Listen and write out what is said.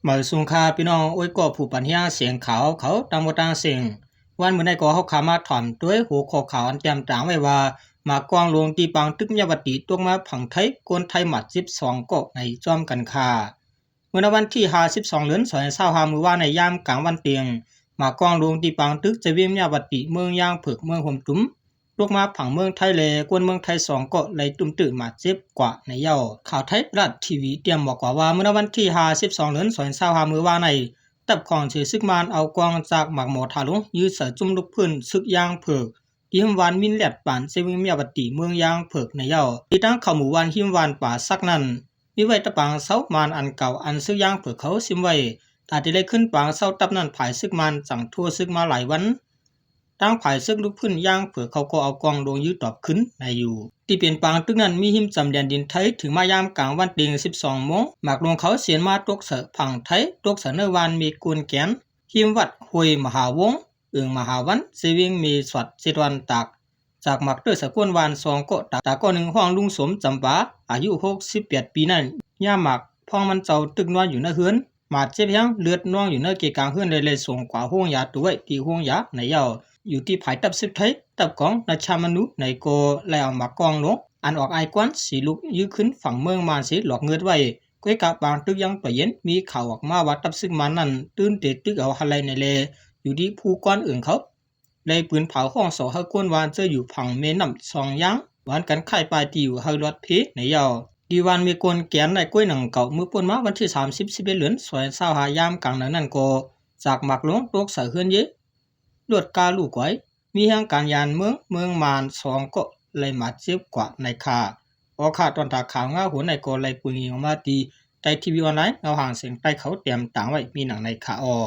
หมายสุงคาพี่น้องโอ้ยก็ผู้ปัญญาเสียงเขาตามบ่ตางเสียงวันมื้อใดก็เฮาขามาถ่อมด้วยหูข้อข่าวอันแจ่มจางไว้ว่ามากวางลงที่ปางตึกยาวติตกมาผังไทยกวนไทยหมัด12ก็ในจอมกันค่าเมื่อวันที่52เดือน2025มื้อว่าในยามกลางวันเตียงมากวางลงที่ปางตึกจะเวียงยาวติเมืองยางผึกเมืองห่มตุ้มลกมาผังเมืองไทยแลกวนเมืองไทย2ก็ไหลตุ้มตื้อมาเจ็บกว่าในเย้าข่าวไทยรัฐทีวีเตรียมบอกว่าเมื่อวันที่52เดือน2025มื้อว่าในตับของสือซึกมานเอากวางจากหมักหมอทาลงยื้อเสือจุ่มลูกพื้นซึกยางเผือกที่หิมวานมินแลดปานเซวิงเมียบัติเมืองยางเผือกในเย้าที่ตั้งเข้าหมู่วานหิมวานป่าซักนั้นมีไว้ตะปางเซามานอันเก่าอันซึกยางเผือกเขาซิมไว้ถ้าที่ได้ขึ้นปางเซาตับนั้นผายซึกมานจังทั่วซึกมาหลายวันตั้งผายซึกลูกพื้นย่างเผือกเขาก็เอากวางลงยื้อตอบขึ้นในอยู่ที่เป็นปางตึกนั้นมีหิมจำแดนดินไทยถึงมายามกลางวันเตียง12โมงหมากลงเขาเสียนมาตกเสผังไทยตกเสเนวานมีกุนแกนหิมวัดห้วยมหาวงมหาวันเสวิงมีสวัดสิวันตากจากหมักเตอสกุลวาน2ก็ตาก็หนึ่งห้องลุงสมจำปาอายุ68ปีนั้นย่าหมักพ่องมันเจ้าตึกนอนอยู่ในเฮือนมาเจ็บยังเลือดน้องอยู่ในเกกลางเฮือนเลยส่งกว่าห้องยาตัวไว้ที่ห้องยาในเย้าอยู่ที่ภายตับสิบไทยตับของราชามนุในโกแล้วมากองลงอันออกไอกวนสีลุกยื้อขึ้นฝั่งเมืองมานสีหลอกเงินไว้ก้อยกับบางตึกยังตัวเย็นมีข่าวออกมาว่าตับซึ่งมันนั้นตื่นเตะตึกเอาอะไรในเลอยู่ที่ผู้ก้อนอื่นเขาเลยปืนเผาห้องโสหกวนวานเจออยู่ผังเมนำ2ยังวันกันไข่ปลายตีอยู่เฮารถเพในเย้าดีวันมีกวนแกนในก้อยหนังเก่ามือป่นมาวันที่30 11เดือน2025ยามกลางนั้นก็จากหมักลงตกใส่เฮือนเยลวดกาลูกไว้มีแห่งการยานเมืองมาน2ก็เลยมาเจ็บกว่าในคาออกข่าวตอนตาข่าวง่าหัวในก็เลยปุยออกมาตีใจทีวีออนไลน์เอาห่างเสียงใต้เขาเตรียมต่างไว้มีหนังในขาออ